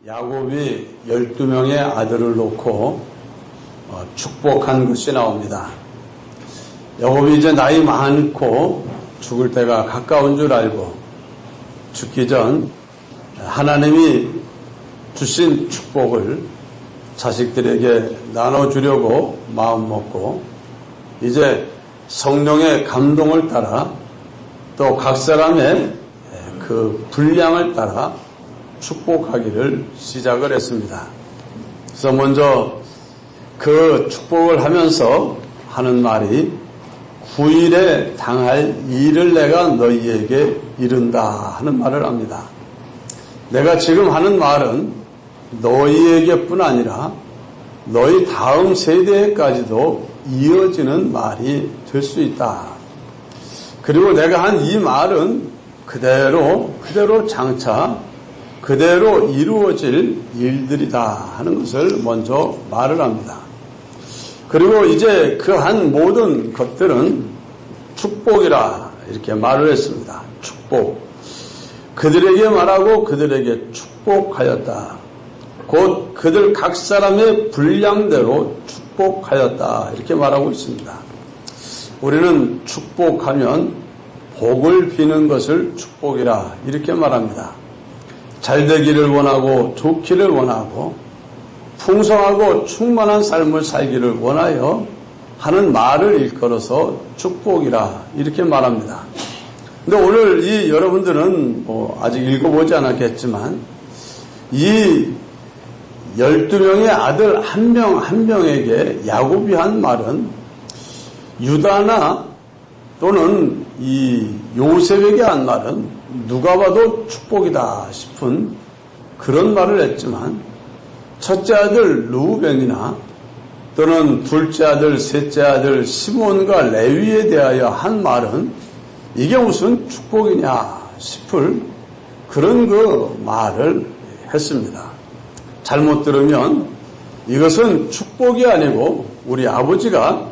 야곱이 12명의 아들을 놓고 축복한 것이 나옵니다. 야곱이 이제 나이 많고 죽을 때가 가까운 줄 알고 죽기 전 하나님이 주신 축복을 자식들에게 나눠주려고 마음먹고 이제 성령의 감동을 따라 또 각 사람의 그 분량을 따라 축복하기를 시작을 했습니다. 그래서 먼저 그 축복을 하면서 하는 말이 9일에 당할 일을 내가 너희에게 이른다 하는 말을 합니다. 내가 지금 하는 말은 너희에게뿐 아니라 너희 다음 세대까지도 이어지는 말이 될 수 있다. 그리고 내가 한 이 말은 그대로 장차 그대로 이루어질 일들이다 하는 것을 먼저 말을 합니다. 그리고 이제 그 한 모든 것들은 축복이라 이렇게 말을 했습니다. 축복. 그들에게 말하고 그들에게 축복하였다. 곧 그들 각 사람의 분량대로 축복하였다. 이렇게 말하고 있습니다. 우리는 축복하면 복을 비는 것을 축복이라 이렇게 말합니다. 잘 되기를 원하고 좋기를 원하고 풍성하고 충만한 삶을 살기를 원하여 하는 말을 일컬어서 축복이라 이렇게 말합니다. 근데 오늘 이 여러분들은 아직 읽어보지 않았겠지만 이 12명의 아들 한 명 한 명에게 야곱이 한 말은 유다나 또는 이 요셉에게 한 말은 누가 봐도 축복이다 싶은 그런 말을 했지만 첫째 아들 루벤이나 또는 둘째 아들, 셋째 아들 시몬과 레위에 대하여 한 말은 이게 무슨 축복이냐 싶을 그런 그 말을 했습니다. 잘못 들으면 이것은 축복이 아니고 우리 아버지가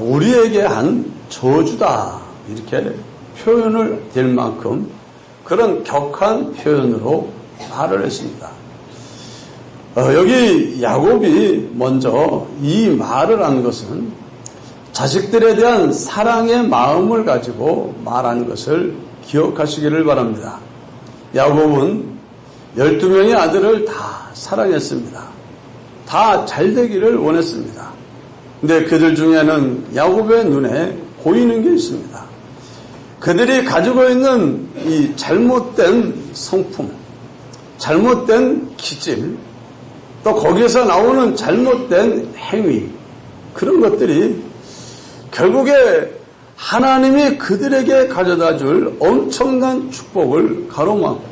우리에게 한 저주다 이렇게 표현을 될 만큼 그런 격한 표현으로 말을 했습니다. 여기 야곱이 먼저 이 말을 한 것은 자식들에 대한 사랑의 마음을 가지고 말한 것을 기억하시기를 바랍니다. 야곱은 12명의 아들을 다 사랑했습니다. 다 잘되기를 원했습니다. 근데 그들 중에는 야곱의 눈에 보이는 게 있습니다. 그들이 가지고 있는 이 잘못된 성품, 잘못된 기질, 또 거기에서 나오는 잘못된 행위, 그런 것들이 결국에 하나님이 그들에게 가져다 줄 엄청난 축복을 가로막고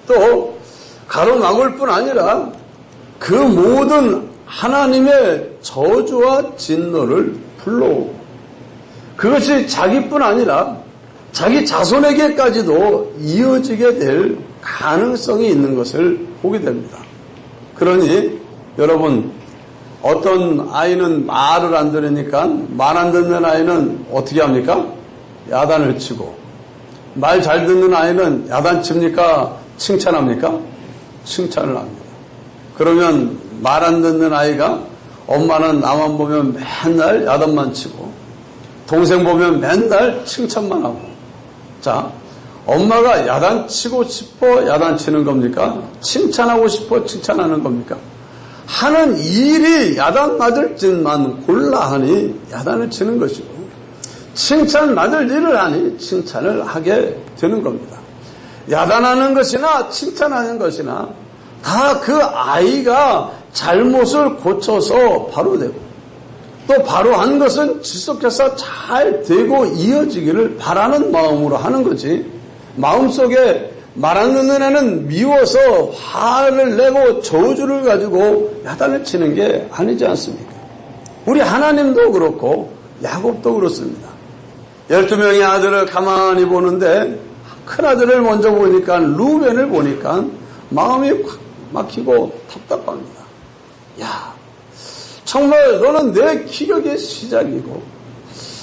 또 가로막을 뿐 아니라 그 모든 하나님의 저주와 진노를 불러오고 그것이 자기뿐 아니라 자기 자손에게까지도 이어지게 될 가능성이 있는 것을 보게 됩니다. 그러니 여러분 어떤 아이는 말을 안 들으니까 말 안 듣는 아이는 어떻게 합니까? 야단을 치고 말 잘 듣는 아이는 야단 칩니까? 칭찬합니까? 칭찬을 합니다. 그러면 말 안 듣는 아이가 엄마는 나만 보면 맨날 야단만 치고 동생 보면 맨날 칭찬만 하고 자 엄마가 야단치고 싶어 야단치는 겁니까? 칭찬하고 싶어 칭찬하는 겁니까? 하는 일이 야단 맞을 짓만 골라 하니 야단을 치는 것이고 칭찬 맞을 일을 하니 칭찬을 하게 되는 겁니다. 야단하는 것이나 칭찬하는 것이나 다 그 아이가 잘못을 고쳐서 바로 되고 또 바로 한 것은 지속해서 잘 되고 이어지기를 바라는 마음으로 하는 거지 마음속에 말 안 듣는 애는 미워서 화를 내고 저주를 가지고 야단을 치는 게 아니지 않습니까? 우리 하나님도 그렇고 야곱도 그렇습니다. 12명의 아들을 가만히 보는데 큰아들을 먼저 보니까 루벤을 보니까 마음이 확 막히고 답답합니다. 야, 정말 너는 내 기력의 시작이고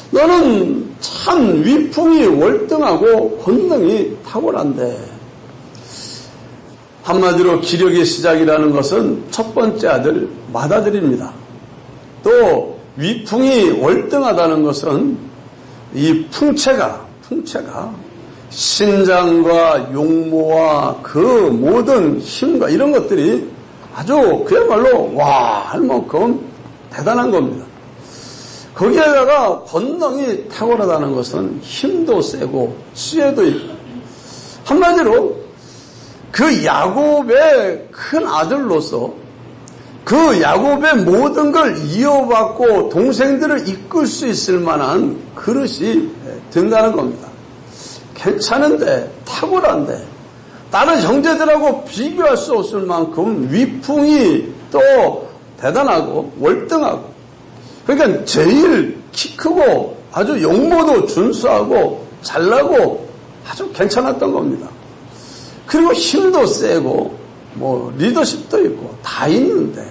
너는 참 위풍이 월등하고 권능이 탁월한데 한마디로 기력의 시작이라는 것은 첫 번째 아들 맏아들입니다. 또 위풍이 월등하다는 것은 이 풍채가 신장과 용모와 그 모든 힘과 이런 것들이 아주 그야말로 와 할 만큼 대단한 겁니다. 거기에다가 권능이 탁월하다는 것은 힘도 세고 지혜도 있고, 한마디로 그 야곱의 큰 아들로서 그 야곱의 모든 걸 이어받고 동생들을 이끌 수 있을 만한 그릇이 된다는 겁니다. 괜찮은데, 탁월한데, 다른 형제들하고 비교할 수 없을 만큼 위풍이 또 대단하고 월등하고, 그러니까 제일 키 크고 아주 용모도 준수하고 잘나고 아주 괜찮았던 겁니다. 그리고 힘도 세고 뭐 리더십도 있고 다 있는데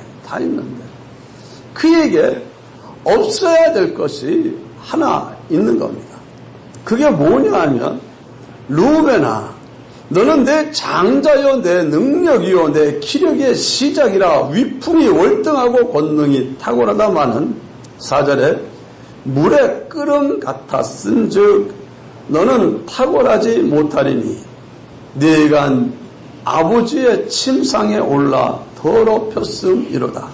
그에게 없어야 될 것이 하나 있는 겁니다. 그게 뭐냐 하면, 루벤아, 너는 내 장자요, 내 능력이요, 내 기력의 시작이라. 위풍이 월등하고 권능이 탁월하다마는 4절에 물의 끓음 같았은즉 너는 탁월하지 못하리니 네가 아버지의 침상에 올라 더럽혔음이로다.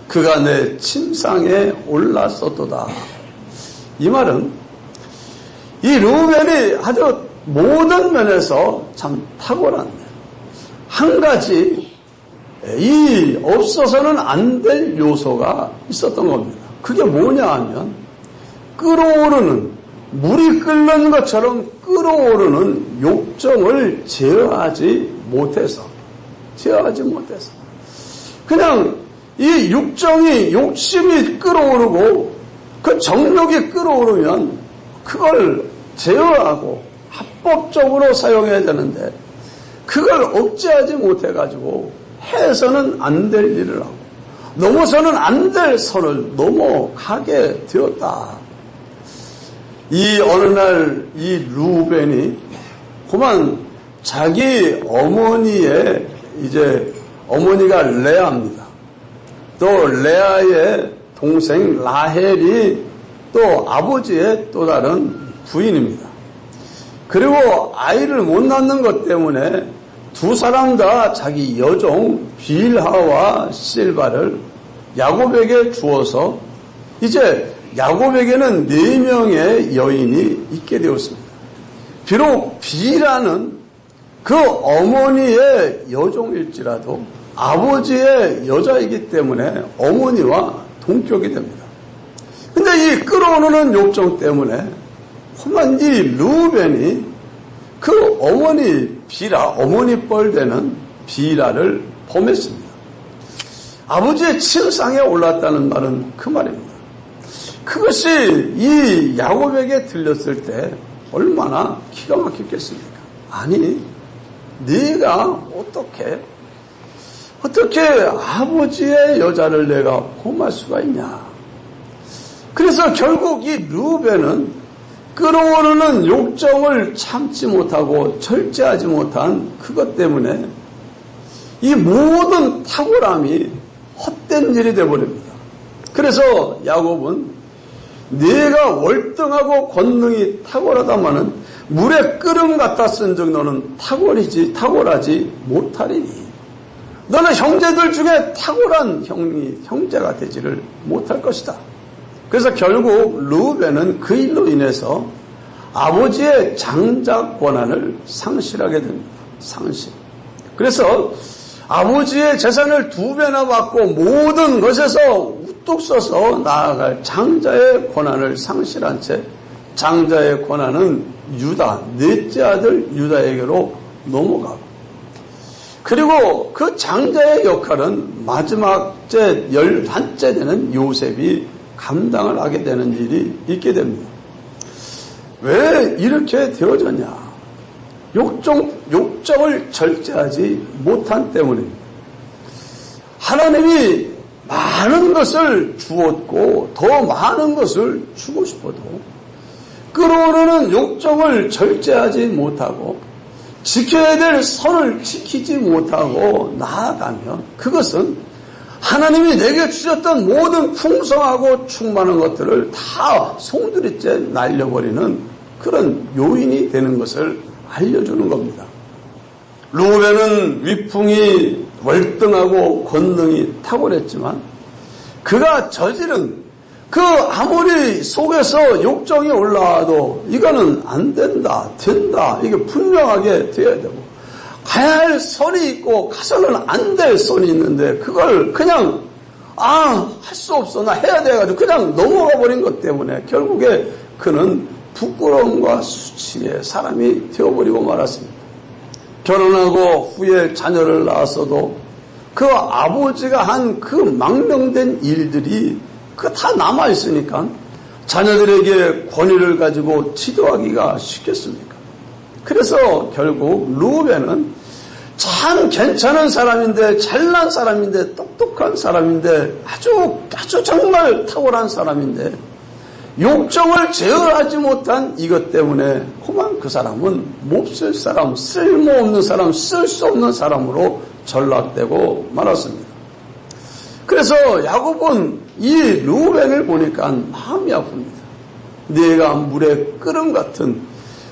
그가 내 침상에 올랐었도다. 이 말은 이 르우벤이 아주 모든 면에서 참 탁월한, 한 가지 이 없어서는 안 될 요소가 있었던 겁니다. 그게 뭐냐 하면, 끓어오르는, 물이 끓는 것처럼 끓어오르는 욕정을 제어하지 못해서 그냥 이 욕심이 끓어오르고 그 정욕이 끓어오르면 그걸 제어하고 합법적으로 사용해야 되는데 그걸 억제하지 못해가지고 해서는 안 될 일을 하고 넘어서는 안 될 선을 넘어가게 되었다. 이 어느 날 이 루벤이 그만 자기 어머니의 이제 어머니가 레아입니다. 또 레아의 동생 라헬이 또 아버지의 또 다른 부인입니다. 그리고 아이를 못 낳는 것 때문에 두 사람 다 자기 여종 빌하와 실바를 야곱에게 주어서 이제 야곱에게는 4명의 여인이 있게 되었습니다. 비록 빌하는 그 어머니의 여종일지라도 아버지의 여자이기 때문에 어머니와 동격이 됩니다. 근데 이 끌어오르는 욕정 때문에 그만 이 르우벤이 그 어머니 빌하, 어머니 뻘되는 빌하를 범했습니다. 아버지의 침상에 올랐다는 말은 그 말입니다. 그것이 이 야곱에게 들렸을 때 얼마나 기가 막혔겠습니까? 아니, 네가 어떻게 아버지의 여자를 내가 범할 수가 있냐. 그래서 결국 이 르우벤은 끌어오르는 욕정을 참지 못하고 절제하지 못한 그것 때문에 이 모든 탁월함이 헛된 일이 되어버립니다. 그래서 야곱은 네가 월등하고 권능이 탁월하다마는 물의 끓음 같았은즉 너는 탁월하지 못하리니 너는 형제들 중에 탁월한 형제가 되지를 못할 것이다. 그래서 결국 르우벤은 그 일로 인해서 아버지의 장자 권한을 상실하게 됩니다. 그래서 아버지의 재산을 2배나 받고 모든 것에서 우뚝 서서 나아갈 장자의 권한을 상실한 채 장자의 권한은 유다, 넷째 아들 유다에게로 넘어가고, 그리고 그 장자의 역할은 마지막 11째 되는 요셉이 감당을 하게 되는 일이 있게 됩니다. 왜 이렇게 되어졌냐? 욕정을 절제하지 못한 때문입니다. 하나님이 많은 것을 주었고 더 많은 것을 주고 싶어도 끌어오르는 욕정을 절제하지 못하고 지켜야 될 선을 지키지 못하고 나아가면 그것은 하나님이 내게 주셨던 모든 풍성하고 충만한 것들을 다 송두리째 날려버리는 그런 요인이 되는 것을 알려주는 겁니다. 루벤은 위풍이 월등하고 권능이 탁월했지만 그가 저지른 그 아무리 속에서 욕정이 올라와도 이거는 안 된다, 된다, 이게 분명하게 되어야 되고 가야 할 선이 있고 가서는 안 될 선이 있는데 그걸 그냥 할 수 없어, 나 해야 돼가지고 그냥 넘어가 버린 것 때문에 결국에 그는 부끄러움과 수치의 사람이 되어버리고 말았습니다. 결혼하고 후에 자녀를 낳았어도 그 아버지가 한 그 망명된 일들이 그 다 남아있으니까 자녀들에게 권위를 가지고 지도하기가 쉽겠습니까? 그래서 결국 루벤은 참 괜찮은 사람인데, 잘난 사람인데, 똑똑한 사람인데, 아주 정말 탁월한 사람인데 욕정을 제어하지 못한 이것 때문에 그만 그 사람은 몹쓸 사람, 쓸모없는 사람, 쓸 수 없는 사람으로 전락되고 말았습니다. 그래서 야곱은 이 루벤을 보니까 마음이 아픕니다. 네가 물에 끓음 같은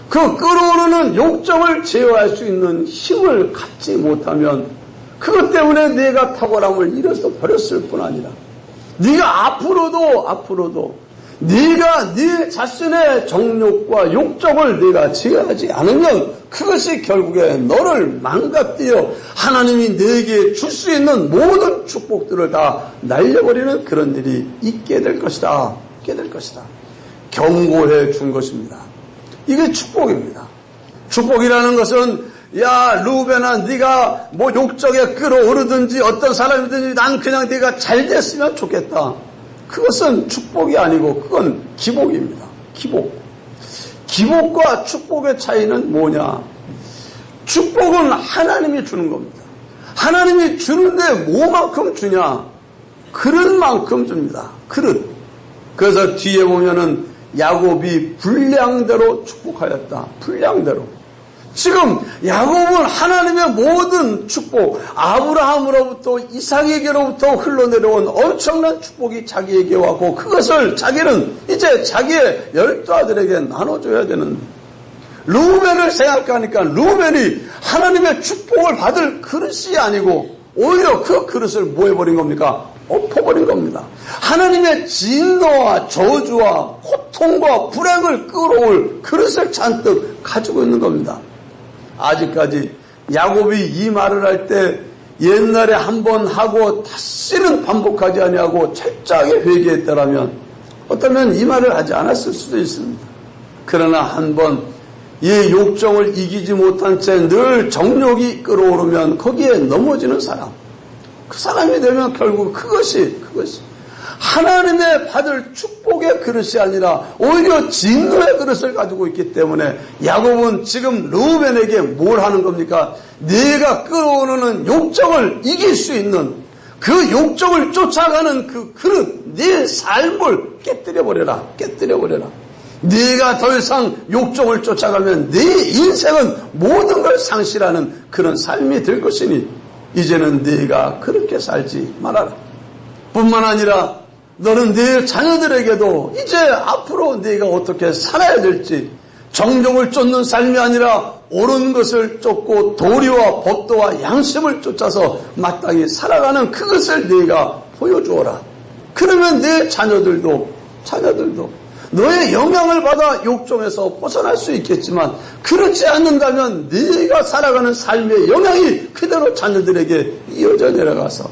그 끓어오르는 욕정을 제어할 수 있는 힘을 갖지 못하면 그것 때문에 네가 탁월함을 잃어서 버렸을 뿐 아니라 네가 앞으로도 네가 네 자신의 정욕과 욕정을 네가 제어하지 않으면 그것이 결국에 너를 망가뜨려 하나님이 네게 줄 수 있는 모든 축복들을 다 날려버리는 그런 일이 있게 될 것이다. 경고해 준 것입니다. 이게 축복입니다. 축복이라는 것은 야 루벤아, 네가 뭐 욕정에 끌어오르든지 어떤 사람이든지 난 그냥 네가 잘 됐으면 좋겠다. 그것은 축복이 아니고 그건 기복입니다. 기복과 축복의 차이는 뭐냐? 축복은 하나님이 주는 겁니다. 하나님이 주는데 뭐만큼 주냐? 그릇만큼 줍니다. 그릇. 그래서 뒤에 보면은 야곱이 분량대로 축복하였다. 분량대로. 지금 야곱은 하나님의 모든 축복, 아브라함으로부터 이삭에게로부터 흘러내려온 엄청난 축복이 자기에게 왔고 그것을 자기는 이제 자기의 12아들에게 나눠줘야 되는, 루벤을 생각하니까 루벤이 하나님의 축복을 받을 그릇이 아니고 오히려 그 그릇을 뭐 해버린 겁니까? 엎어버린 겁니다. 하나님의 진노와 저주와 고통과 불행을 끌어올 그릇을 잔뜩 가지고 있는 겁니다. 아직까지 야곱이 이 말을 할 때 옛날에 한 번 하고 다시는 반복하지 아니하고 철저하게 회개했더라면 어쩌면 이 말을 하지 않았을 수도 있습니다. 그러나 한 번 이 욕정을 이기지 못한 채 늘 정욕이 끌어오르면 거기에 넘어지는 사람, 그 사람이 되면 결국 그것이 하나님의 받을 축복의 그릇이 아니라 오히려 진노의 그릇을 가지고 있기 때문에 야곱은 지금 루벤에게 뭘 하는 겁니까? 네가 끌어오르는 욕정을 이길 수 있는 그 욕정을 쫓아가는 그 그릇, 네 삶을 깨뜨려버려라. 네가 더 이상 욕정을 쫓아가면 네 인생은 모든 걸 상실하는 그런 삶이 될 것이니 이제는 네가 그렇게 살지 말아라. 뿐만 아니라 너는 네 자녀들에게도 이제 앞으로 네가 어떻게 살아야 될지, 정욕을 쫓는 삶이 아니라 옳은 것을 쫓고 도리와 법도와 양심을 쫓아서 마땅히 살아가는 그것을 네가 보여주어라. 그러면 네 자녀들도 너의 영향을 받아 욕정에서 벗어날 수 있겠지만 그렇지 않는다면 네가 살아가는 삶의 영향이 그대로 자녀들에게 이어져 내려가서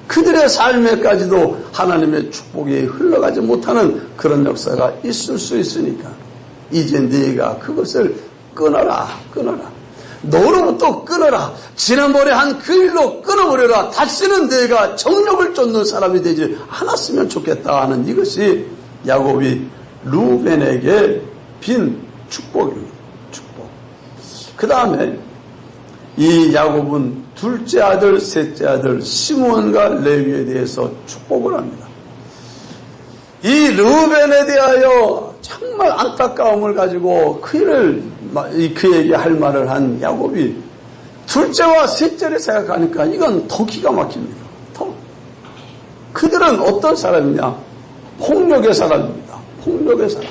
그들의 삶에까지도 하나님의 축복이 흘러가지 못하는 그런 역사가 있을 수 있으니까 이제 네가 그것을 끊어라. 너로부터 끊어라. 지난번에 한 그 일로 끊어버려라. 다시는 네가 정욕을 쫓는 사람이 되지 않았으면 좋겠다 하는 이것이 야곱이 루벤에게 빈 축복입니다. 축복. 그 다음에 이 야곱은 둘째 아들, 셋째 아들 시므온과 레위에 대해서 축복을 합니다. 이 르벤에 대하여 정말 안타까움을 가지고 그 일을 그에게 할 말을 한 야곱이 둘째와 셋째를 생각하니까 이건 더 기가 막힙니다. 그들은 어떤 사람이냐? 폭력의 사람입니다. 폭력의 사람.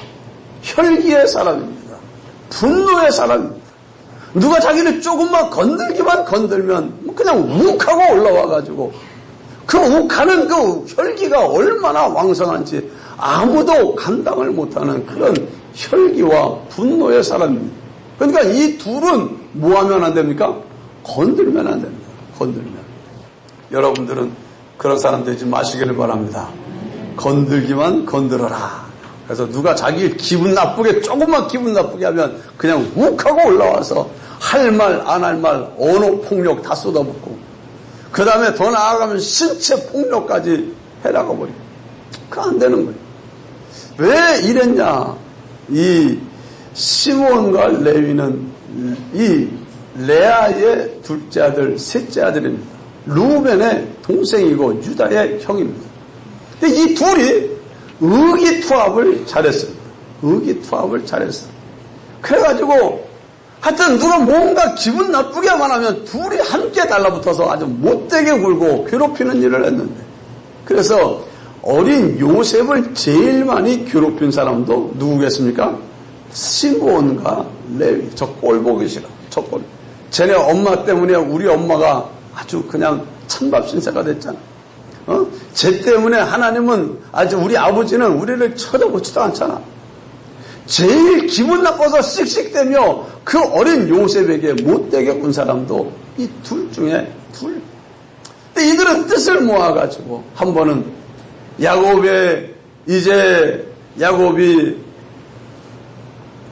혈기의 사람입니다. 분노의 사람입니다. 누가 자기를 조금만 건들기만 건들면 그냥 욱하고 올라와가지고 그 욱하는 그 혈기가 얼마나 왕성한지 아무도 감당을 못하는 그런 혈기와 분노의 사람입니다. 그러니까 이 둘은 뭐 하면 안 됩니까? 건들면 안 됩니다. 건들면. 여러분들은 그런 사람 되지 마시기를 바랍니다. 건들기만 건들어라. 그래서 누가 자기 기분 나쁘게 조금만 기분 나쁘게 하면 그냥 욱하고 올라와서 할 말 안 할 말 언어 폭력 다 쏟아붓고 그 다음에 더 나아가면 신체 폭력까지 해나가 버리고 그거 안 되는 거예요. 왜 이랬냐? 이 시몬과 레위는 이 레아의 둘째 아들, 셋째 아들입니다. 루벤의 동생이고 유다의 형입니다. 근데 이 둘이 의기투합을 잘했습니다. 의기투합을 잘했어요. 그래가지고 하여튼 누가 뭔가 기분 나쁘게만 하면 둘이 함께 달라붙어서 아주 못되게 굴고 괴롭히는 일을 했는데 그래서 어린 요셉을 제일 많이 괴롭힌 사람도 누구겠습니까? 시몬과 레위. 저 꼴 보기 싫어. 저 꼴. 쟤네 엄마 때문에 우리 엄마가 아주 그냥 찬밥 신세가 됐잖아. 쟤 때문에 하나님은 아주 우리 아버지는 우리를 쳐다보지도 않잖아. 제일 기분 나빠서 씩씩대며 그 어린 요셉에게 못되게 군 사람도 이 둘 중에 둘. 근데 이들은 뜻을 모아가지고 한 번은 야곱이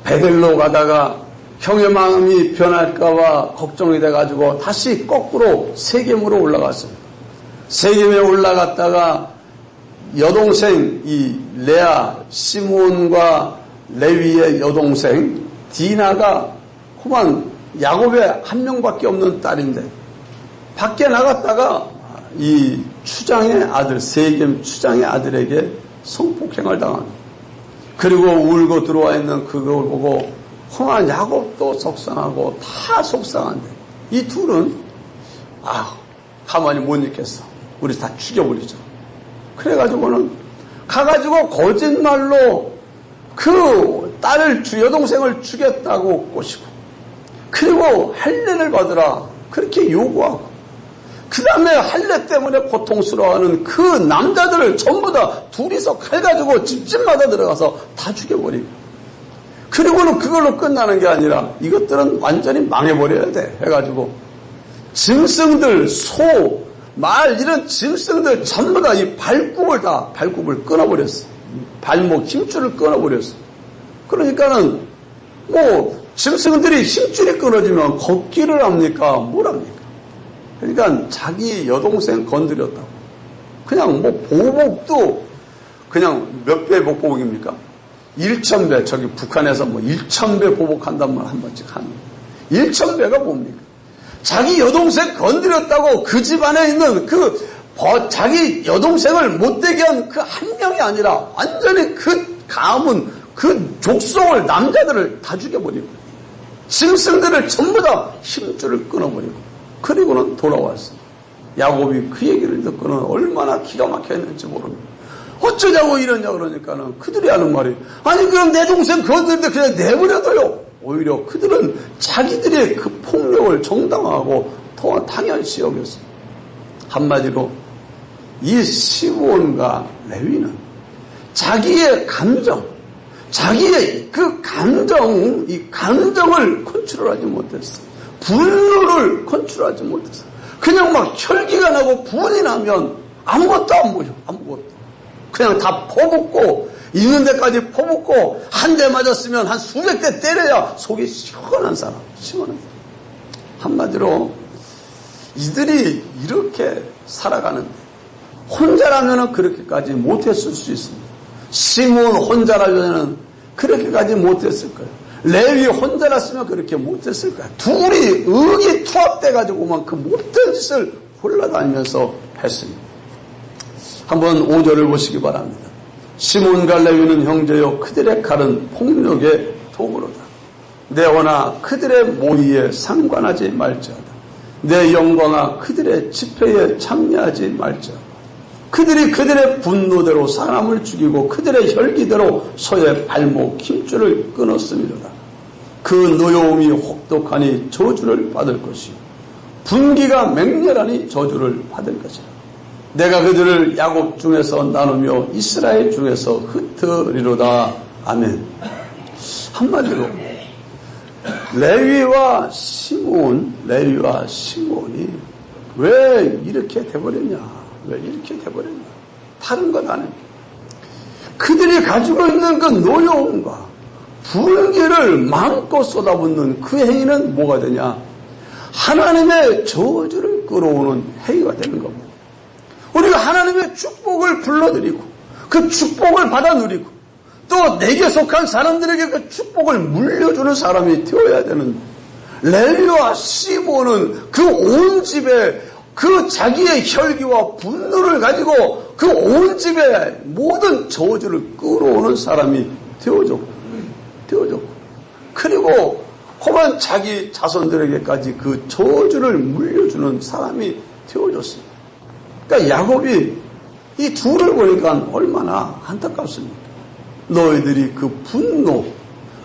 베델로 가다가 형의 마음이 변할까봐 걱정이 돼가지고 다시 거꾸로 세겜으로 올라갔습니다. 세겜에 올라갔다가 여동생 이 레아 시몬과 레위의 여동생 디나가 그만 야곱의 한 명밖에 없는 딸인데 밖에 나갔다가 이 추장의 아들 세겜 추장의 아들에게 성폭행을 당합니다. 그리고 울고 들어와 있는 그걸 보고 험한 야곱도 속상하고 다 속상한데 이 둘은 가만히 못 있겠어. 우리 다 죽여버리죠. 그래가지고는 가가지고 거짓말로 그 딸을 여동생을 죽였다고 꼬시고 그리고 할례를 받으라 그렇게 요구하고 그 다음에 할례 때문에 고통스러워하는 그 남자들을 전부 다 둘이서 칼 가지고 집집마다 들어가서 다 죽여버리고 그리고는 그걸로 끝나는 게 아니라 이것들은 완전히 망해버려야 돼 해가지고 짐승들, 소, 말 이런 짐승들 전부 다 이 발굽을 끊어버렸어. 발목 힘줄을 끊어버렸어. 그러니까는 뭐 짐승들이 힘줄이 끊어지면 걷기를 합니까? 뭘 합니까? 그러니까 자기 여동생 건드렸다고. 그냥 뭐 보복도 그냥 몇 배 보복입니까? 1000배. 저기 북한에서 뭐 1000배 보복한단 말 한 번씩 하는. 1000배가 뭡니까? 자기 여동생 건드렸다고 그 집안에 있는 자기 여동생을 못되게 한 그 한 명이 아니라 완전히 그 가문, 그 족속을, 남자들을 다 죽여버리고 짐승들을 전부 다 힘줄을 끊어버리고 그리고는 돌아왔어. 야곱이 그 얘기를 듣고는 얼마나 기가 막혔는지 모릅니다. 어쩌자고 이러냐 그러니까는 그들이 하는 말이 아니 그럼 내 동생 건드는데 그냥 내버려둬요. 오히려 그들은 자기들의 그 폭력을 정당화하고 더 당연시 여겼어요. 한마디로 이 시몬과 레위는 자기의 감정, 자기의 그 감정, 이 감정을 컨트롤하지 못했어. 분노를 컨트롤하지 못했어. 그냥 막 혈기가 나고 분이 나면 아무것도 안 보여. 아무것도. 그냥 다 퍼붓고 있는 데까지 퍼붓고 한 대 맞았으면 한 수백 대 때려야 속이 시원한 사람. 시원한 사람. 한마디로 이들이 이렇게 살아가는데 혼자라면 그렇게까지 못했을 수 있습니다. 시몬 혼자라면 그렇게까지 못했을 거예요. 레위 혼자랐으면 그렇게 못했을 거예요. 둘이 의기투합돼가지고만 그 못된 짓을 골라다니면서 했습니다. 한번 5절을 보시기 바랍니다. 시몬과 레위는 형제요 그들의 칼은 폭력의 도구로다. 내 언아 그들의 모의에 상관하지 말지어다. 내 영광아 그들의 집회에 참여하지 말지어다. 그들이 그들의 분노대로 사람을 죽이고 그들의 혈기대로 소의 발목 힘줄을 끊었음이로다. 그 노여움이 혹독하니 저주를 받을 것이요 분기가 맹렬하니 저주를 받을 것이라. 내가 그들을 야곱 중에서 나누며 이스라엘 중에서 흩으리로다. 아멘. 한마디로 레위와 시몬이 왜 이렇게 돼버렸냐? 왜 이렇게 돼버렸냐? 다른 것 아닙니다. 그들이 가지고 있는 그 노여움과 분기를 마음껏 쏟아붓는 그 행위는 뭐가 되냐? 하나님의 저주를 끌어오는 행위가 되는 겁니다. 우리가 하나님의 축복을 불러드리고 그 축복을 받아 누리고 또 내게 속한 사람들에게 그 축복을 물려주는 사람이 되어야 되는 레위와 시몬은 그 온 집에 그 자기의 혈기와 분노를 가지고 그 온 집에 모든 저주를 끌어오는 사람이 되어졌고 그리고 혹은 자기 자손들에게까지 그 저주를 물려주는 사람이 되어졌습니다. 그러니까 야곱이 이 둘을 보니까 얼마나 안타깝습니까? 너희들이 그 분노,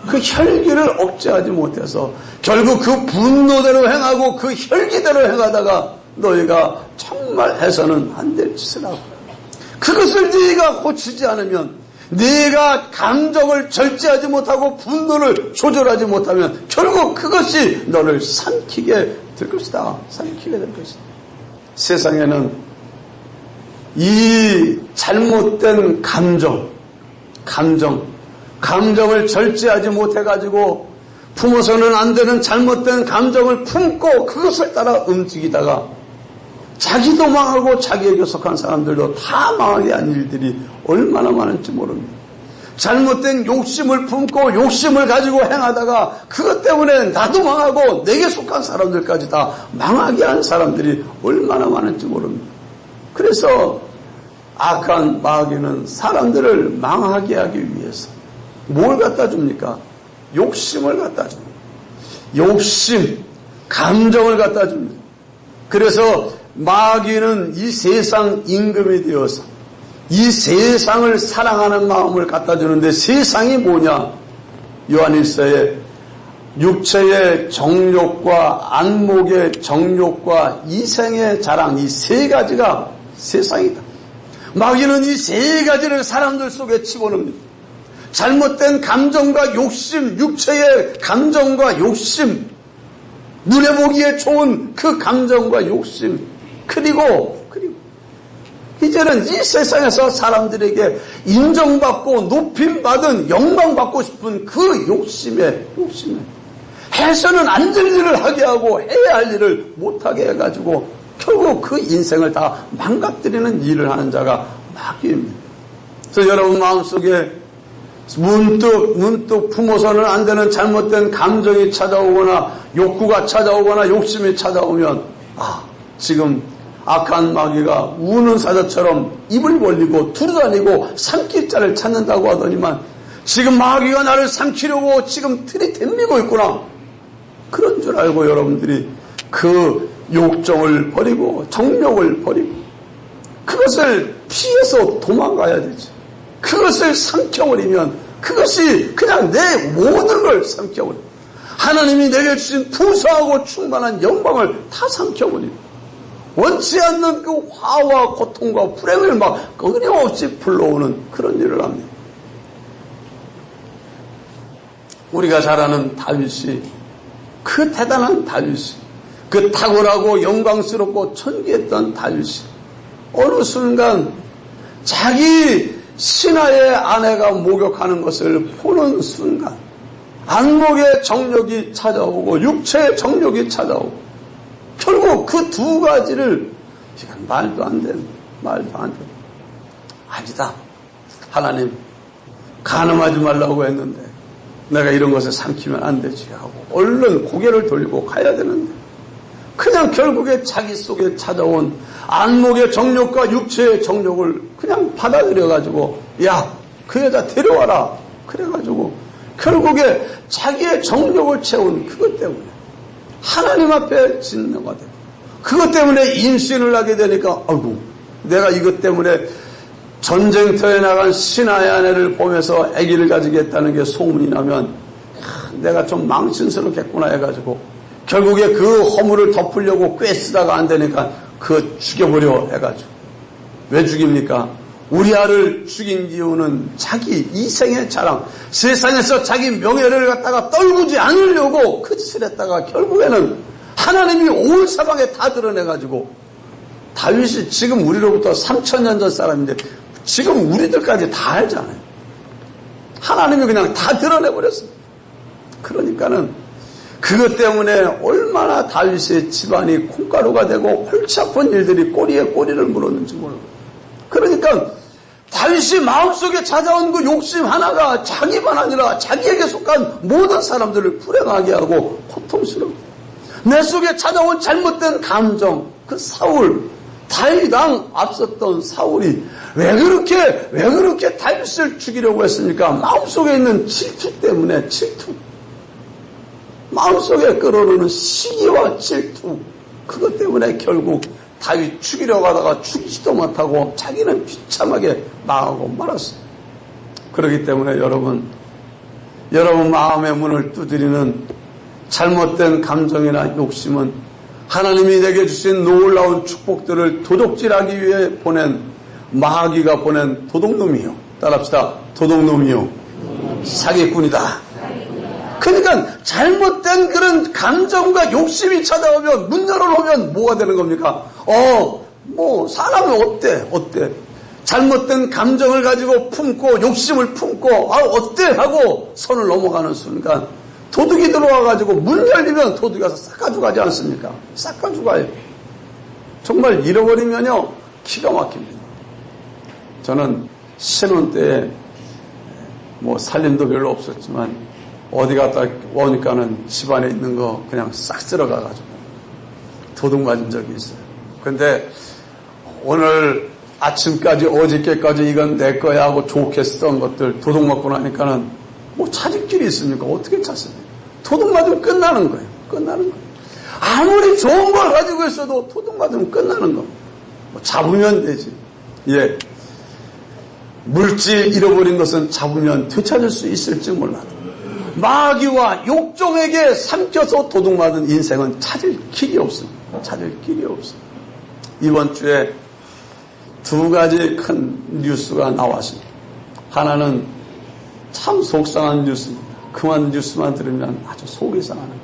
그 혈기를 억제하지 못해서 결국 그 분노대로 행하고 그 혈기대로 행하다가 너희가 정말 해서는 안 될 짓을 하고 그것을 네가 고치지 않으면 네가 감정을 절제하지 못하고 분노를 조절하지 못하면 결국 그것이 너를 삼키게 될 것이다. 삼키게 될 것이다. 세상에는 이 잘못된 감정을 절제하지 못해가지고 품어서는 안 되는 잘못된 감정을 품고 그것을 따라 움직이다가 자기도 망하고 자기에게 속한 사람들도 다 망하게 한 일들이 얼마나 많은지 모릅니다. 잘못된 욕심을 품고 욕심을 가지고 행하다가 그것 때문에 나도 망하고 내게 속한 사람들까지 다 망하게 한 사람들이 얼마나 많은지 모릅니다. 그래서 악한 마귀는 사람들을 망하게 하기 위해서 뭘 갖다 줍니까? 욕심을 갖다 줍니다. 욕심, 감정을 갖다 줍니다. 그래서 마귀는 이 세상 임금이 되어서 이 세상을 사랑하는 마음을 갖다 주는데 세상이 뭐냐? 요한일서에 육체의 정욕과 안목의 정욕과 이생의 자랑 이 세 가지가 세상이다. 마귀는 이 세 가지를 사람들 속에 집어넣습니다. 잘못된 감정과 욕심, 육체의 감정과 욕심, 눈에 보기에 좋은 그 감정과 욕심, 그리고 이제는 이 세상에서 사람들에게 인정받고 높임받은 영광받고 싶은 그 욕심에 해서는 안 될 일을 하게 하고 해야 할 일을 못하게 해가지고 결국 그 인생을 다 망가뜨리는 일을 하는 자가 마귀입니다. 그래서 여러분 마음속에 문득 품어서는 안 되는 잘못된 감정이 찾아오거나 욕구가 찾아오거나 욕심이 찾아오면 지금 악한 마귀가 우는 사자처럼 입을 벌리고 두루다니고 삼킬 자를 찾는다고 하더니만 지금 마귀가 나를 삼키려고 지금 들이댐비고 있구나. 그런 줄 알고 여러분들이 그 욕정을 버리고 정욕을 버리고 그것을 피해서 도망가야 되지. 그것을 삼켜버리면 그것이 그냥 내 모든 걸 삼켜버려. 하나님이 내게 주신 부수하고 충만한 영광을 다 삼켜버리고 원치 않는 그 화와 고통과 불행을 막 끊임없이 불러오는 그런 일을 합니다. 우리가 잘 아는 다윗이 그 대단한 다윗이 그 탁월하고 영광스럽고 천기했던 다윗이 어느 순간 자기 신하의 아내가 목욕하는 것을 보는 순간 안목의 정욕이 찾아오고 육체의 정욕이 찾아오고 결국 그 두 가지를 말도 안 돼. 아니다. 하나님 간음하지 말라고 했는데 내가 이런 것을 삼키면 안 되지 하고 얼른 고개를 돌리고 가야 되는데 그냥 결국에 자기 속에 찾아온 안목의 정욕과 육체의 정욕을 그냥 받아들여가지고 야, 그 여자 데려와라. 그래가지고 결국에 자기의 정욕을 채운 그것 때문에 하나님 앞에 진노가 되고, 그것 때문에 임신을 하게 되니까 아이고 내가 이것 때문에 전쟁터에 나간 신하의 아내를 보면서 아기를 가지겠다는 게 소문이 나면 내가 좀 망신스럽겠구나 해가지고 결국에 그 허물을 덮으려고 꿰쓰다가 안 되니까 그거 죽여버려 해가지고. 왜 죽입니까? 우리아를 죽인 이유는 자기 이생의 자랑, 세상에서 자기 명예를 갖다가 떨구지 않으려고 그 짓을 했다가 결국에는 하나님이 온 사방에 다 드러내가지고, 다윗이 지금 우리로부터 3000년 전 사람인데 지금 우리들까지 다 알잖아요. 하나님이 그냥 다 드러내버렸습니다. 그러니까는 그것 때문에 얼마나 다윗의 집안이 콩가루가 되고 골치 아픈 일들이 꼬리에 꼬리를 물었는지 몰라요. 그러니까 다윗이 마음속에 찾아온 그 욕심 하나가 자기만 아니라 자기에게 속한 모든 사람들을 불행하게 하고 고통스럽게, 내 속에 찾아온 잘못된 감정, 그 사울, 다윗왕 앞섰던 사울이 왜 그렇게 다윗을 죽이려고 했습니까? 마음속에 있는 질투 때문에. 질투, 마음속에 끓어오르는 시기와 질투, 그것 때문에 결국 다윗 죽이려고 하다가 죽이지도 못하고 자기는 비참하게 망하고 말았어요. 그렇기 때문에 여러분 마음의 문을 두드리는 잘못된 감정이나 욕심은 하나님이 내게 주신 놀라운 축복들을 도둑질하기 위해 보낸 마귀가 보낸 도둑놈이요. 따라합시다. 도둑놈이요. 사기꾼이다. 그러니까 잘못된 그런 감정과 욕심이 찾아오면, 문 열어놓으면 뭐가 되는 겁니까? 사람이 어때? 잘못된 감정을 가지고 품고 욕심을 품고 어때? 하고 선을 넘어가는 순간 도둑이 들어와가지고 문 열리면 도둑이 와서 싹 가져가지 않습니까? 싹 가져가요. 정말 잃어버리면요 기가 막힙니다. 저는 신혼 때에 살림도 별로 없었지만 어디 갔다 오니까는 집안에 있는 거 그냥 싹 들어가가지고 도둑 맞은 적이 있어요. 근데 오늘 아침까지 어저께까지 이건 내 거야 하고 좋게 쓰던 것들 도둑 맞고 나니까는 찾을 길이 있습니까? 어떻게 찾습니까? 도둑 맞으면 끝나는 거예요. 아무리 좋은 걸 가지고 있어도 도둑 맞으면 끝나는 거. 잡으면 되지. 예. 물질 잃어버린 것은 잡으면 되찾을 수 있을지 몰라도 마귀와 욕종에게 삼켜서 도둑맞은 인생은 찾을 길이 없습니다. 이번 주에 두 가지 큰 뉴스가 나왔습니다. 하나는 참 속상한 뉴스입니다. 그만 뉴스만 들으면 아주 속이 상하는 거예요.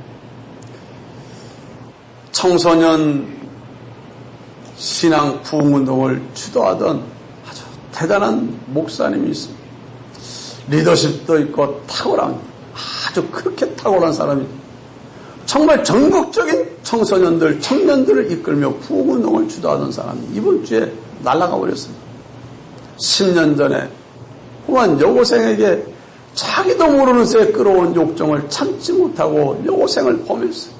청소년 신앙 부흥운동을 주도하던 아주 대단한 목사님이 있습니다. 리더십도 있고 탁월합니다. 아주 그렇게 탁월한 사람이 정말 전국적인 청소년들, 청년들을 이끌며 부흥운동을 주도하던 사람이 이번 주에 날아가 버렸습니다. 10년 전에 후한 여고생에게 자기도 모르는 새에 끌어온 욕정을 참지 못하고 여고생을 범했어요.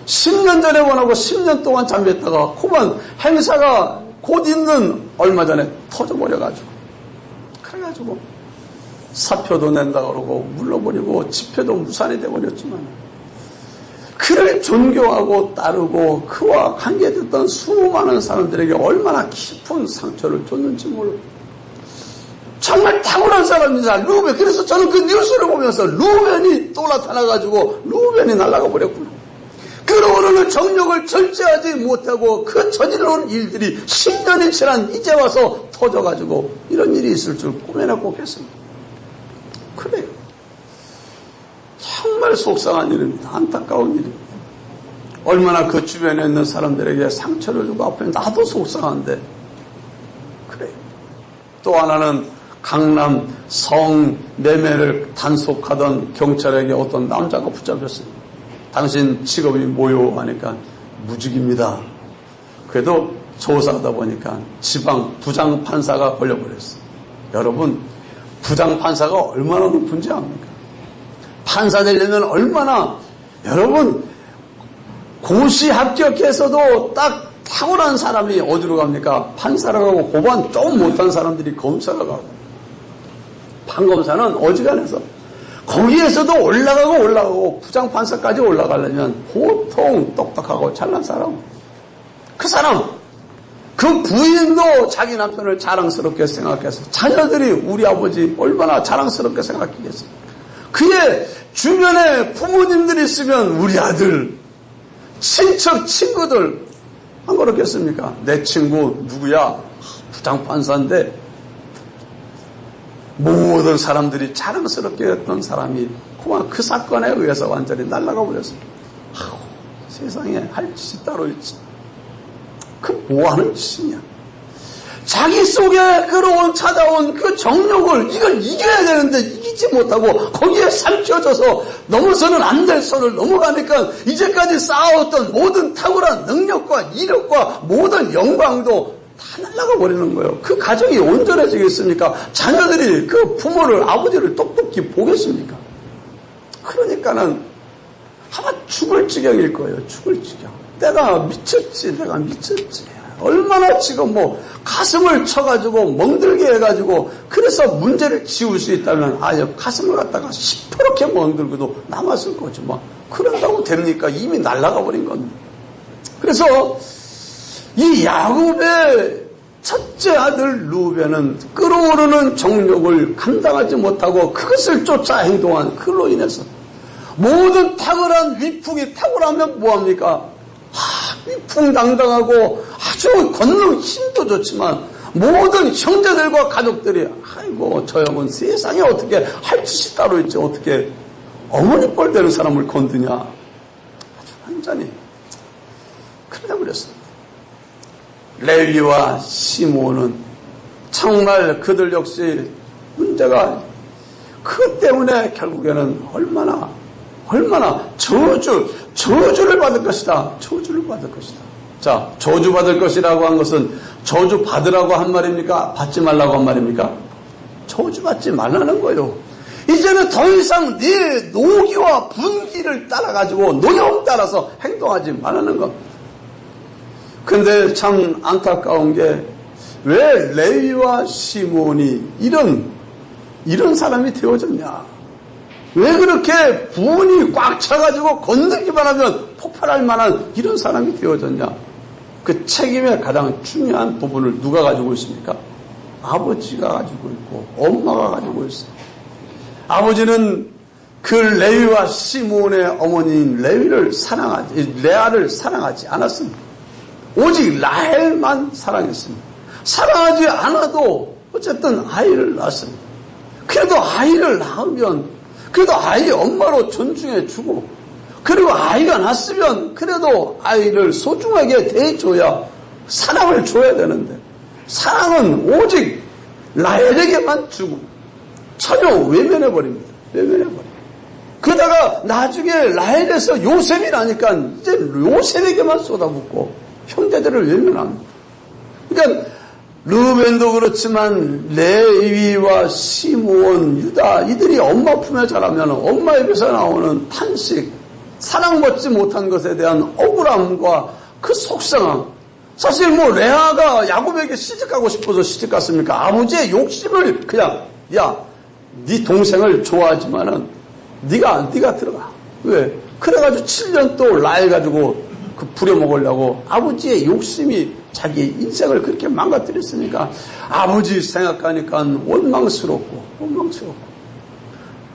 10년 전에 원하고 10년 동안 잠겼다가 후반 행사가 곧 있는 얼마 전에 터져버려가지고, 그래가지고 사표도 낸다 그러고 물러버리고 집회도 무산이 돼버렸지만, 그를 존경하고 따르고 그와 관계됐던 수많은 사람들에게 얼마나 깊은 상처를 줬는지 모르고 정말 탁월한 사람입니다. 루벤. 그래서 저는 그 뉴스를 보면서 루벤이 또 나타나가지고 루벤이 날아가 버렸구나. 끌어오르는 정욕을 절제하지 못하고 그 저질러온 일들이 10년이 지난 이제 와서 터져가지고 이런 일이 있을 줄 꿈에나 꿨겠습니다. 그래요. 정말 속상한 일입니다. 안타까운 일입니다. 얼마나 그 주변에 있는 사람들에게 상처를 주고 앞에 나도 속상한데. 그래요. 또 하나는 강남 성매매를 단속하던 경찰에게 어떤 남자가 붙잡혔습니다. 당신 직업이 뭐요? 하니까 무직입니다. 그래도 조사하다 보니까 지방 부장판사가 걸려버렸어요. 여러분, 부장판사가 얼마나 높은지 압니까? 판사 되려면 얼마나, 여러분, 고시 합격해서도 딱 탁월한 사람이 어디로 갑니까? 판사로 가고 고반 좀 못한 사람들이 검사로 가고, 판검사는 어지간해서 거기에서도 올라가고 부장판사까지 올라가려면 보통 똑똑하고 잘난 사람. 그 사람, 그 부인도 자기 남편을 자랑스럽게 생각해서 자녀들이 우리 아버지 얼마나 자랑스럽게 생각하겠습니까? 그의 주변에 부모님들이 있으면 우리 아들, 친척, 친구들 안 그렇겠습니까? 내 친구 누구야? 부장판사인데 모든 사람들이 자랑스럽게 했던 사람이 그만 그 사건에 의해서 완전히 날아가 버렸습니다. 세상에 할 짓이 따로 있지. 그 뭐하는 짓이냐. 자기 속에 찾아온 그 정욕을 이걸 이겨야 되는데 이기지 못하고 거기에 삼켜져서 넘어서는 안 될 선을 넘어가니까 이제까지 쌓아왔던 모든 탁월한 능력과 이력과 모든 영광도 다 날아가 버리는 거예요. 그 가정이 온전해지겠습니까? 자녀들이 그 부모를, 아버지를 똑똑히 보겠습니까? 그러니까는 아마 죽을 지경일 거예요. 죽을 지경. 내가 미쳤지. 얼마나 지금 가슴을 쳐가지고 멍들게 해가지고 그래서 문제를 지울 수 있다면 아예 가슴을 갖다가 시퍼렇게 멍들고도 남았을 거죠. 그런다고 됩니까? 이미 날아가 버린 겁니다. 그래서 이 야곱의 첫째 아들 루벤은 끓어오르는 정욕을 감당하지 못하고 그것을 쫓아 행동한 그로 인해서 모든 탁월한 위풍이 탁월하면 뭐합니까? 위풍당당하고 아주 걷는 힘도 좋지만 모든 형제들과 가족들이 아이고 저 형은 세상에 어떻게 할 짓이 따로 있지 어떻게 어머니 뻘 되는 사람을 건드냐 아주 완전히 큰일 나버렸습니다. 레위와 시므온은 정말 그들 역시 문제가 그 때문에 결국에는 얼마나 저주를 받을 것이다. 저주를 받을 것이다. 자, 저주 받을 것이라고 한 것은 저주 받으라고 한 말입니까? 받지 말라고 한 말입니까? 저주 받지 말라는 거예요. 이제는 더 이상 네 노기와 분기를 따라가지고 노여움 따라서 행동하지 말라는 것. 근데 참 안타까운 게 왜 레위와 시므온이 이런 사람이 되어졌냐. 왜 그렇게 분이 꽉 차가지고 건너기만 하면 폭발할 만한 이런 사람이 되어졌냐. 그 책임의 가장 중요한 부분을 누가 가지고 있습니까? 아버지가 가지고 있고 엄마가 가지고 있어요. 아버지는 그 레위와 시므온의 어머니인 레아를 사랑하지 않았습니다. 오직 라헬만 사랑했습니다. 사랑하지 않아도 어쨌든 아이를 낳았습니다. 그래도 아이를 낳으면 그래도 아이 엄마로 존중해주고 그리고 아이가 낳았으면 그래도 아이를 소중하게 대해줘야 사랑을 줘야 되는데 사랑은 오직 라헬에게만 주고 전혀 외면해버립니다. 외면해버립니다. 그러다가 나중에 라헬에서 요셉이 나니까 이제 요셉에게만 쏟아붓고 형제들을 외면합니다. 그러니까 르벤도 그렇지만 레위와 시므온, 유다 이들이 엄마 품에 자라면 엄마 입에서 나오는 탄식, 사랑받지 못한 것에 대한 억울함과 그 속상함. 사실 레아가 야곱에게 시집가고 싶어서 시집갔습니까? 아버지의 욕심을 그냥 네 동생을 좋아하지만은 네가 들어가. 왜? 그래가지고 7년 또 라헬 가지고 그 부려먹으려고 아버지의 욕심이 자기 인생을 그렇게 망가뜨렸으니까 아버지 생각하니까 원망스럽고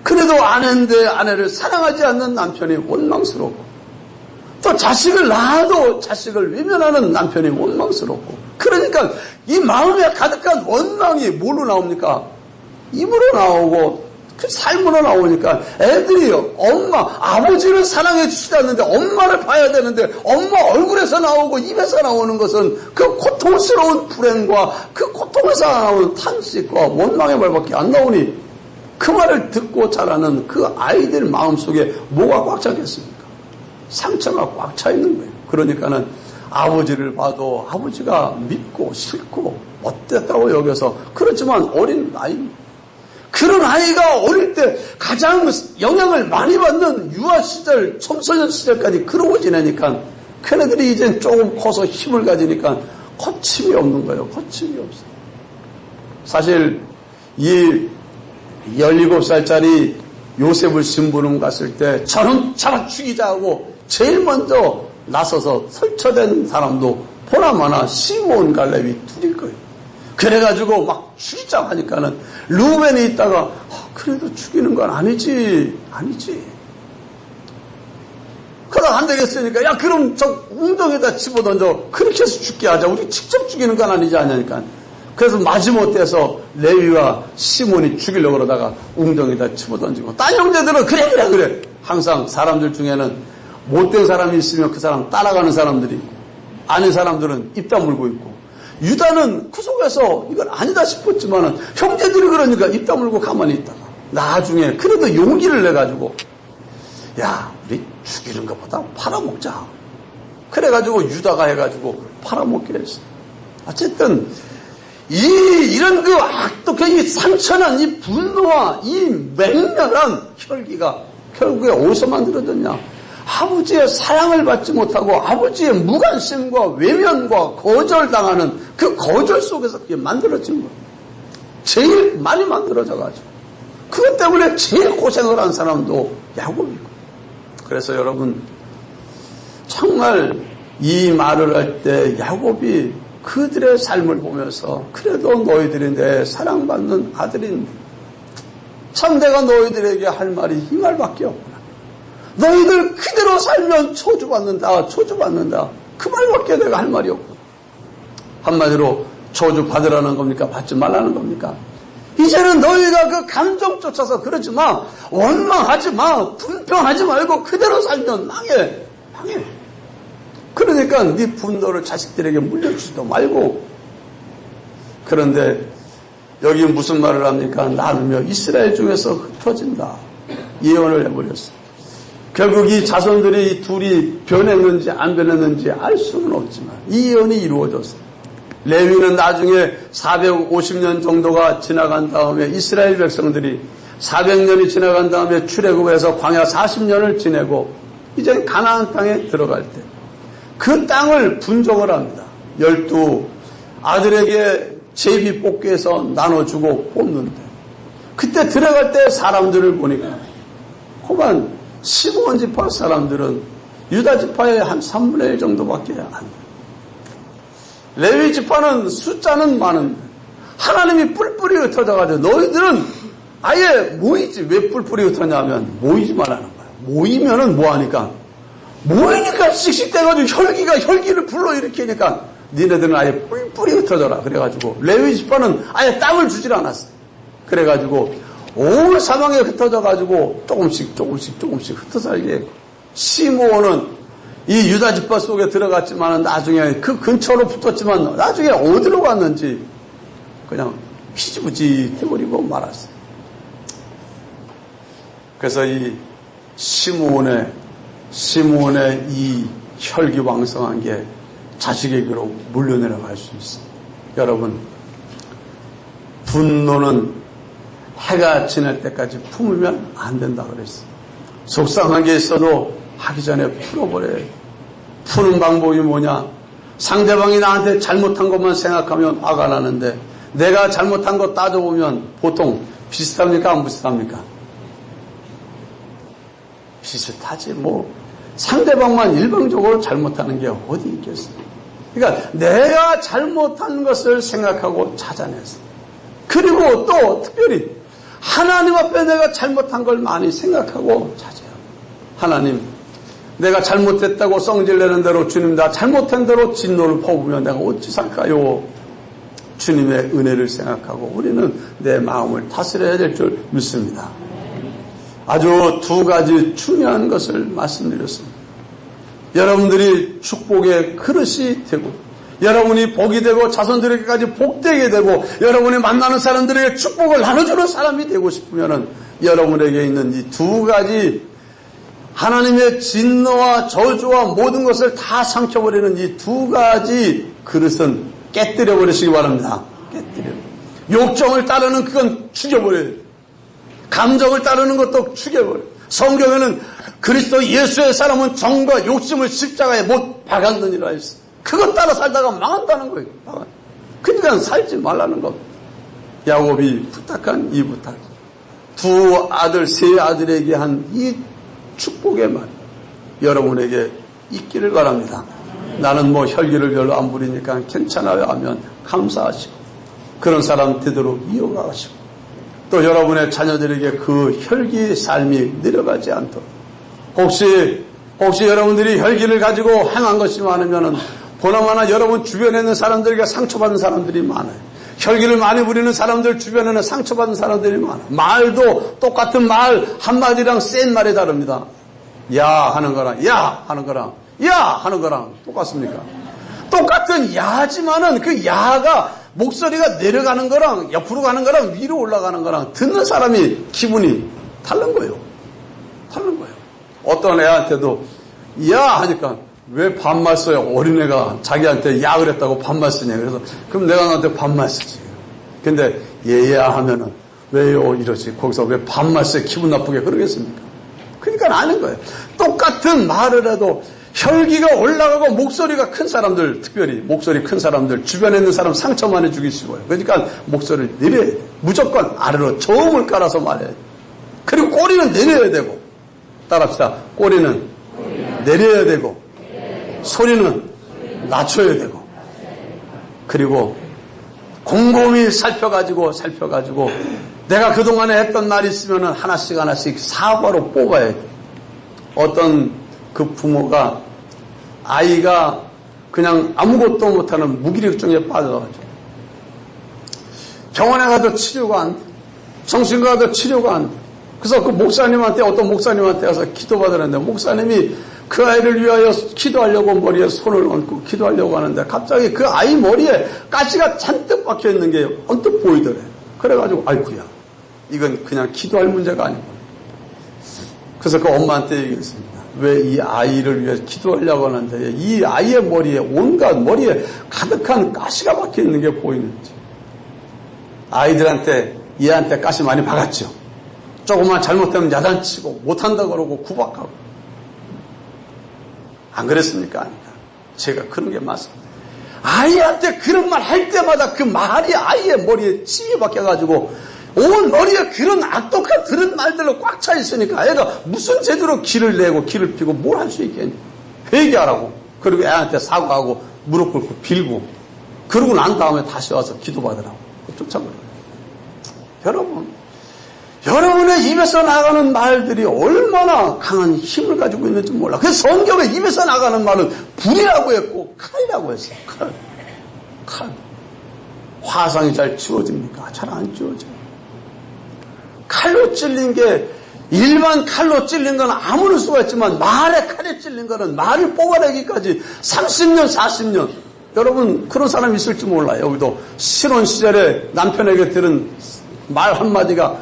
그래도 아내인데 아내를 사랑하지 않는 남편이 원망스럽고 또 자식을 낳아도 자식을 외면하는 남편이 원망스럽고 그러니까 이 마음에 가득한 원망이 뭘로 나옵니까? 입으로 나오고 그 삶으로 나오니까 애들이 아버지를 사랑해 주시지 않는데 엄마를 봐야 되는데 엄마 얼굴에서 나오고 입에서 나오는 것은 그 고통스러운 불행과 그 고통에서 나오는 탄식과 원망의 말밖에 안 나오니 그 말을 듣고 자라는 그 아이들 마음속에 뭐가 꽉 차겠습니까? 상처가 꽉 차 있는 거예요. 그러니까는 아버지를 봐도 아버지가 믿고 싫고 못됐다고 여겨서 그렇지만 어린 아이입니다. 그런 아이가 어릴 때 가장 영향을 많이 받는 유아 시절, 청소년 시절까지 그러고 지내니까 걔네들이 이제 조금 커서 힘을 가지니까 거침이 없는 거예요. 거침이 없어요. 사실 이 17살짜리 요셉을 심부름 갔을 때 저놈 잡아 죽이자 하고 제일 먼저 나서서 설쳐된 사람도 보나마나 시몬 갈렙이 둘일 거예요. 그래가지고 막 죽이자 하니까는 루벤이 있다가 그래도 죽이는 건 아니지. 그러다 안 되겠으니까 야 그럼 저 웅덩이에다 집어던져 그렇게 해서 죽게 하자. 우리 직접 죽이는 건 아니지 않으니까. 그래서 마지못해서 레위와 시몬이 죽이려고 그러다가 웅덩이에다 집어던지고 딴 형제들은 그래 항상 사람들 중에는 못된 사람이 있으면 그 사람 따라가는 사람들이 있고 아닌 사람들은 입 다물고 있고 유다는 그 속에서 이건 아니다 싶었지만은 형제들이 그러니까 입 다물고 가만히 있다가 나중에 그래도 용기를 내가지고 야 우리 죽이는 것보다 팔아먹자. 그래가지고 유다가 해가지고 팔아먹게 했어. 어쨌든 이런 그 악독한 이 상처난 이 분노와 이 맹렬한 혈기가 결국에 어디서 만들어졌냐? 아버지의 사랑을 받지 못하고 아버지의 무관심과 외면과 거절당하는 그 거절 속에서 그게 만들어진 거예요. 제일 많이 만들어져가지고 그것 때문에 제일 고생을 한 사람도 야곱이고. 그래서 여러분 정말 이 말을 할 때 야곱이 그들의 삶을 보면서 그래도 너희들이 내 사랑받는 아들인데 참 내가 너희들에게 할 말이 이 말밖에 없구나. 너희들 그대로 살면 저주받는다. 그 말밖에 내가 할 말이 없구나. 한마디로 저주 받으라는 겁니까? 받지 말라는 겁니까? 이제는 너희가 그 감정 쫓아서 그러지 마. 원망하지 마. 불평하지 말고 그대로 살면 망해. 그러니까 네 분노를 자식들에게 물려주지도 말고. 그런데 여기 무슨 말을 합니까? 나누며 이스라엘 중에서 흩어진다. 예언을 해버렸어. 결국 이 자손들이 둘이 변했는지 안 변했는지 알 수는 없지만 이 예언이 이루어졌어. 레위는 나중에 450년 정도가 지나간 다음에 이스라엘 백성들이 400년이 지나간 다음에 출애굽해서 광야 40년을 지내고 이제 가나안 땅에 들어갈 때 그 땅을 분정을 합니다. 12 아들에게 제비 뽑기해서 나눠주고 뽑는데 그때 들어갈 때 사람들을 보니까 그만 시므온 지파 사람들은 유다 지파의 한 3분의 1 정도밖에 안 돼요. 레위 지파는 숫자는 많은데 하나님이 뿔뿔이 흩어져가지고 너희들은 아예 모이지. 왜 뿔뿔이 흩어냐면 모이지 말라는 거야. 모이면은 뭐하니까? 모이니까 씩씩대가지고 혈기를 불러일으키니까 니네들은 아예 뿔뿔이 흩어져라. 그래가지고 레위 지파는 아예 땅을 주질 않았어. 그래가지고 온 사방에 흩어져가지고 조금씩 흩어살게 했고 시므온은 이 유다 지파 속에 들어갔지만 나중에 그 근처로 붙었지만 나중에 어디로 갔는지 그냥 피지부지 해버리고 말았어요. 그래서 이 시므온의 이 혈기왕성한 게 자식에게로 물려내려갈 수 있습니다. 여러분 분노는 해가 지날 때까지 품으면 안 된다 그랬어요. 속상한 게 있어도 하기 전에 풀어버려야 돼. 푸는 방법이 뭐냐? 상대방이 나한테 잘못한 것만 생각하면 화가 나는데 내가 잘못한 거 따져보면 보통 비슷합니까? 안 비슷합니까? 비슷하지 뭐. 상대방만 일방적으로 잘못하는 게 어디 있겠어요? 그러니까 내가 잘못한 것을 생각하고 찾아내서 그리고 또 특별히 하나님 앞에 내가 잘못한 걸 많이 생각하고 찾아요. 하나님 내가 잘못했다고 성질내는 대로 주님 나 잘못한 대로 진노를 퍼부으면 내가 어찌 살까요? 주님의 은혜를 생각하고 우리는 내 마음을 다스려야 될 줄 믿습니다. 아주 두 가지 중요한 것을 말씀드렸습니다. 여러분들이 축복의 그릇이 되고 여러분이 복이 되고 자손들에게까지 복되게 되고 여러분이 만나는 사람들에게 축복을 나눠주는 사람이 되고 싶으면 여러분에게 있는 이 두 가지 하나님의 진노와 저주와 모든 것을 다 삼켜버리는 이 두 가지 그릇은 깨뜨려 버리시기 바랍니다. 깨뜨려. 욕정을 따르는 그건 죽여버려요. 감정을 따르는 것도 죽여버려요. 성경에는 그리스도 예수의 사람은 정과 욕심을 십자가에 못 박았느니라 했어요. 그것 따라 살다가 망한다는 거예요. 그러니까 살지 말라는 겁니다. 야곱이 부탁한 이 부탁. 두 아들, 세 아들에게 한 이 축복의 말 여러분에게 있기를 바랍니다. 나는 뭐 혈기를 별로 안 부리니까 괜찮아요 하면 감사하시고 그런 사람 되도록 이어가시고 또 여러분의 자녀들에게 그 혈기의 삶이 내려가지 않도록 혹시 여러분들이 혈기를 가지고 행한 것이 많으면은 보나마나 여러분 주변에 있는 사람들에게 상처받은 사람들이 많아요. 혈기를 많이 부리는 사람들 주변에는 상처받은 사람들이 많아요. 말도 똑같은 말 한마디랑 센 말이 다릅니다. 야 하는 거랑 야 하는 거랑 야 하는 거랑 똑같습니까? 똑같은 야지만은 그 야가 목소리가 내려가는 거랑 옆으로 가는 거랑 위로 올라가는 거랑 듣는 사람이 기분이 다른 거예요. 다른 거예요. 어떤 애한테도 야 하니까 왜 반말 써요? 어린애가 자기한테 야 그랬다고 반말 쓰냐. 그래서 그럼 내가 너한테 반말 쓰지. 근데 얘야 하면은 왜요 이러지. 거기서 왜 반말 써요? 기분 나쁘게 그러겠습니까? 그러니까 아는 거예요. 똑같은 말을 해도 혈기가 올라가고 목소리가 큰 사람들, 특별히 목소리 큰 사람들, 주변에 있는 사람 상처 많이 주기 쉬워요. 그러니까 목소리를 내려야 돼. 무조건 아래로 저음을 깔아서 말해야 돼. 그리고 꼬리는 내려야 되고, 따라합시다. 꼬리는 내려야 되고, 소리는 낮춰야 되고, 그리고 곰곰이 살펴가지고 내가 그동안에 했던 말이 있으면 하나씩 사과로 뽑아야 돼. 어떤 그 부모가 아이가 그냥 아무것도 못하는 무기력증에 빠져가지고 병원에 가도 치료가 안 돼. 정신과 가도 치료가 안 돼. 그래서 그 목사님한테 어떤 목사님한테 가서 기도받으는데 목사님이 그 아이를 위하여 기도하려고 머리에 손을 얹고 기도하려고 하는데 갑자기 그 아이 머리에 가시가 잔뜩 박혀 있는 게 언뜻 보이더래. 그래가지고 아이쿠야 이건 그냥 기도할 문제가 아니고. 그래서 그 엄마한테 얘기했습니다. 왜 이 아이를 위해 기도하려고 하는데 이 아이의 머리에 온갖 머리에 가득한 가시가 박혀 있는 게 보이는지. 아이들한테 얘한테 가시 많이 박았죠. 조금만 잘못되면 야단치고 못한다 그러고 구박하고. 안 그랬습니까? 아닙니다. 제가 그런 게 맞습니다. 아이한테 그런 말 할 때마다 그 말이 아이의 머리에 침이 박혀가지고 온 머리에 그런 악독한 들은 말들로 꽉 차 있으니까 애가 무슨 제대로 기를 내고 기를 피고 뭘 할 수 있겠니? 회개하라고. 그리고 애한테 사과하고 무릎 꿇고 빌고 그러고 난 다음에 다시 와서 기도받으라고 쫓아버려요. 여러분의 입에서 나가는 말들이 얼마나 강한 힘을 가지고 있는지 몰라. 그래서 성경에 입에서 나가는 말은 불이라고 했고 칼이라고 했어요. 칼. 화상이 잘 지워집니까? 잘 안 지워져요. 칼로 찔린 게 일반 칼로 찔린 건 아무럴 수가 있지만 말에 칼에 찔린 거는 말을 뽑아내기까지 30년 40년 여러분 그런 사람이 있을지 몰라요. 여기도 신혼 시절에 남편에게 들은 말 한마디가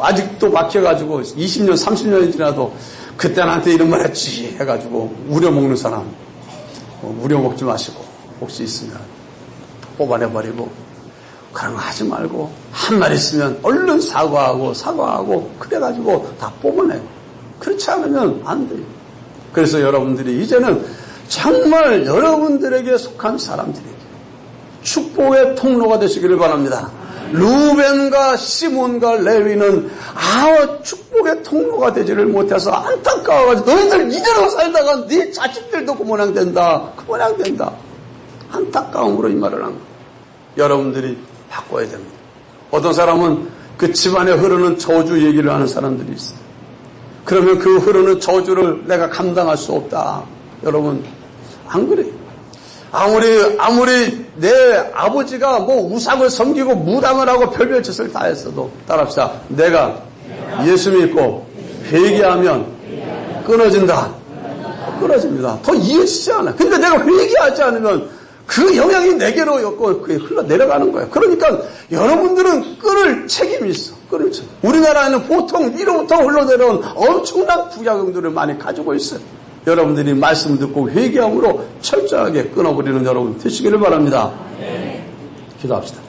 아직도 막혀가지고 20년 30년이 지나도 그때 나한테 이런 말 했지 해가지고 우려먹는 사람 우려먹지 마시고 혹시 있으면 뽑아내버리고 그런 거 하지 말고 한 말 있으면 얼른 사과하고 그래가지고 다 뽑아내고 그렇지 않으면 안 돼요. 그래서 여러분들이 이제는 정말 여러분들에게 속한 사람들에게 축복의 통로가 되시기를 바랍니다. 루벤과 시몬과 레위는 축복의 통로가 되지를 못해서 안타까워가지고 너희들 이대로 살다가 네 자식들도 그 모양 된다. 안타까움으로 이 말을 한 거예요. 여러분들이 바꿔야 됩니다. 어떤 사람은 그 집안에 흐르는 저주 얘기를 하는 사람들이 있어요. 그러면 그 흐르는 저주를 내가 감당할 수 없다. 여러분 안 그래요. 아무리 내 아버지가 뭐 우상을 섬기고 무당을 하고 별별 짓을 다 했어도 따라합시다. 내가 예수 믿고 회개하면 끊어집니다. 더 이어지지 않아. 근데 내가 회개하지 않으면 그 영향이 내게로 그게 흘러내려가는 거예요. 그러니까 여러분들은 끊을 책임이 있어. 우리나라에는 보통 위로부터 흘러내려온 엄청난 부작용들을 많이 가지고 있어요. 여러분들이 말씀 듣고 회개함으로 철저하게 끊어버리는 여러분 되시기를 바랍니다. 기도합시다.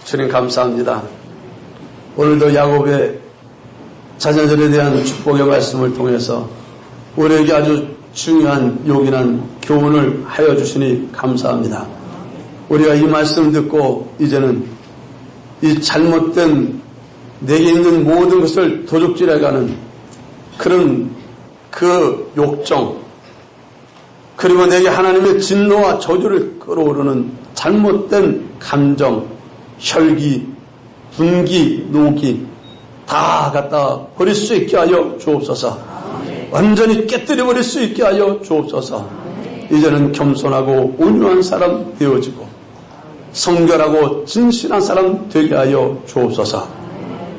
주님 감사합니다. 오늘도 야곱의 자녀들에 대한 축복의 말씀을 통해서 우리에게 아주 중요한 요긴한 교훈을 하여 주시니 감사합니다. 우리가 이 말씀 듣고 이제는 이 잘못된 내게 있는 모든 것을 도둑질해가는 그런 그 욕정, 그리고 내게 하나님의 진노와 저주를 끌어오르는 잘못된 감정, 혈기, 분기, 노기 다 갖다 버릴 수 있게 하여 주옵소서. 완전히 깨뜨려 버릴 수 있게 하여 주옵소서. 이제는 겸손하고 온유한 사람 되어지고 성결하고 진실한 사람 되게 하여 주옵소서.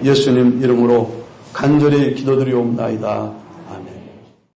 예수님 이름으로 간절히 기도드리옵나이다.